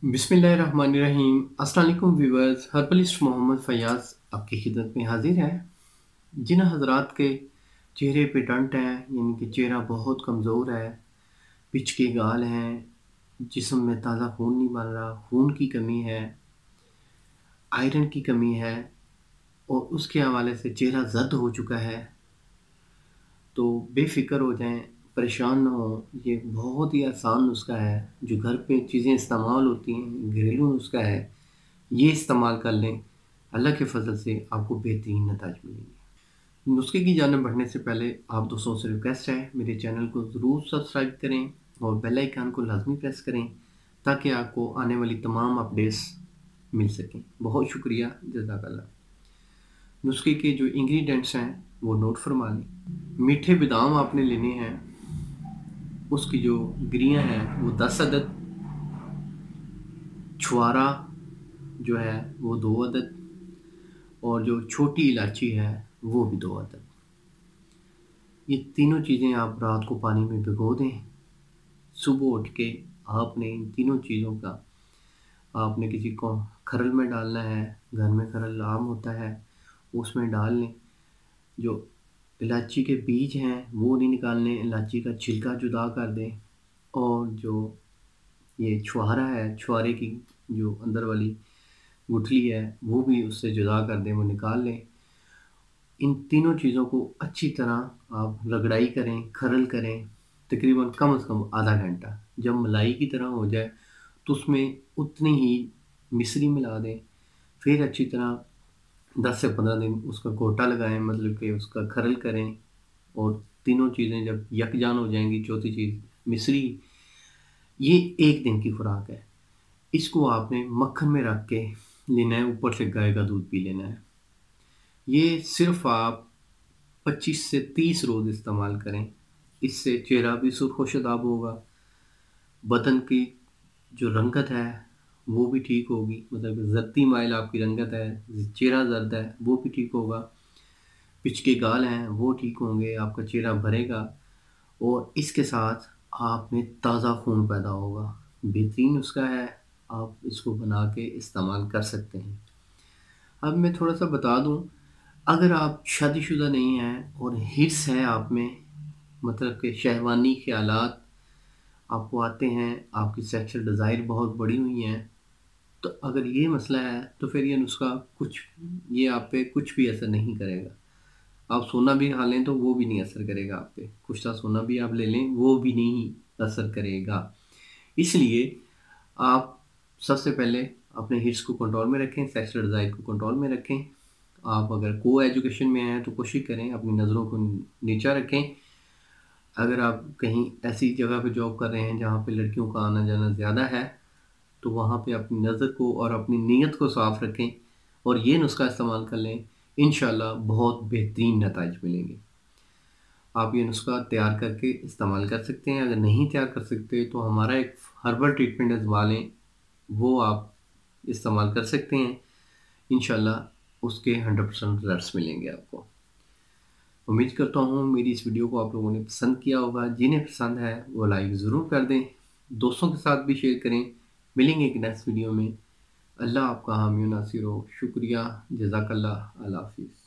बिस्मिल्लाहिर्रहमानिर्रहीम। अस्सलाम वालेकुम व्यूअर्स, हर्बलिस्ट मोहम्मद फैयाज़ आपकी खिदमत में हाजिर है। जिन हजरात के चेहरे पे टंट है, यानी कि चेहरा बहुत कमज़ोर है, पिच के गाल हैं, जिस्म में ताज़ा खून नहीं बन रहा, खून की कमी है, आयरन की कमी है और उसके हवाले से चेहरा जर्द हो चुका है, तो बेफ़िक्र हो जाएं, परेशान ना हो। ये बहुत ही आसान नुस्खा है, जो घर पे चीज़ें इस्तेमाल होती हैं, घरेलू नुस्खा है। ये इस्तेमाल कर लें, अल्लाह के फ़ज़ल से आपको बेहतरीन नताइज मिलेंगे। नुस्खे की जानिब बढ़ने से पहले आप दोस्तों से रिक्वेस्ट है, मेरे चैनल को ज़रूर सब्सक्राइब करें और बेल आइकन को लाजमी प्रेस करें ताकि आपको आने वाली तमाम अपडेट्स मिल सकें। बहुत शुक्रिया, जज़ाकल्लाह। नुस्खे के जो इंग्रेडिएंट्स हैं वो नोट फरमा लें। मीठे बादाम आपने लेने हैं, उसकी जो गिरियाँ हैं वो 10 अदद, छुआरा जो है वो 2 अदद और जो छोटी इलायची है वो भी 2 अदद। ये तीनों चीज़ें आप रात को पानी में भिगो दें। सुबह उठ के आपने इन तीनों चीज़ों का आपने किसी को खरल में डालना है, घर में खरल आम होता है, उसमें डाल लें। जो इलायची के बीज हैं वो नहीं निकालने, इलायची का छिलका जुदा कर दें और जो ये छुहारा है, छुहारे की जो अंदर वाली गुठली है वो भी उससे जुदा कर दें, वो निकाल लें। इन तीनों चीज़ों को अच्छी तरह आप रगड़ाई करें, खरल करें, तकरीबन कम से कम आधा घंटा। जब मलाई की तरह हो जाए तो उसमें उतनी ही मिश्री मिला दें। फिर अच्छी तरह 10 से 15 दिन उसका गोटा लगाएं, मतलब कि उसका खरल करें और तीनों चीज़ें जब यकजान हो जाएंगी, चौथी चीज़ मिश्री, ये एक दिन की खुराक है। इसको आपने मक्खन में रख के लेना है, ऊपर से गाय का दूध पी लेना है। ये सिर्फ आप 25 से 30 रोज़ इस्तेमाल करें। इससे चेहरा भी सुर्ख व शदाब होगा, बदन की जो रंगत है वो भी ठीक होगी, मतलब जर्दी माइल आपकी रंगत है, चेहरा जर्द है वो भी ठीक होगा, पिच के गाल हैं वो ठीक होंगे, आपका चेहरा भरेगा और इसके साथ आप में ताज़ा खून पैदा होगा। बेहतरीन नुस्खा है, आप इसको बना के इस्तेमाल कर सकते हैं। अब मैं थोड़ा सा बता दूं, अगर आप शादीशुदा नहीं हैं और हिर्स है आप में, मतलब कि शहवानी ख्यालात आपको आते हैं, आपकी सेक्सुअल डिज़ायर बहुत बढ़ी हुई हैं, तो अगर ये मसला है तो फिर ये नुस्खा ये आप पे कुछ भी असर नहीं करेगा। आप सोना भी खा लें तो वो भी नहीं असर करेगा आप पे, कुछ सा सोना भी आप ले लें वो भी नहीं असर करेगा। इसलिए आप सबसे पहले अपने हिर्स को कंट्रोल में रखें, सेक्सुअल डिज़ायर को कंट्रोल में रखें। आप अगर को एजुकेशन में हैं तो कोशिश करें अपनी नज़रों को नीचा रखें। अगर आप कहीं ऐसी जगह पे जॉब कर रहे हैं जहाँ पे लड़कियों का आना जाना ज़्यादा है, तो वहाँ पे अपनी नज़र को और अपनी नीयत को साफ़ रखें और ये नुस्खा इस्तेमाल कर लें। इंशाल्लाह बहुत बेहतरीन नताइज मिलेंगे। आप ये नुस्खा तैयार करके इस्तेमाल कर सकते हैं। अगर नहीं तैयार कर सकते तो हमारा एक हर्बल ट्रीटमेंट आजमा लें, वो आप इस्तेमाल कर सकते हैं। इंशाल्लाह उसके 100% रिजल्ट्स मिलेंगे आपको। उम्मीद करता हूँ मेरी इस वीडियो को आप लोगों ने पसंद किया होगा। जिन्हें पसंद है वो लाइक ज़रूर कर दें, दोस्तों के साथ भी शेयर करें। मिलेंगे एक नेक्स्ट वीडियो में। अल्लाह आपका हामी नासिर हो। शुक्रिया, जज़ाकल्लाह, अल्लाह हाफ़िज़।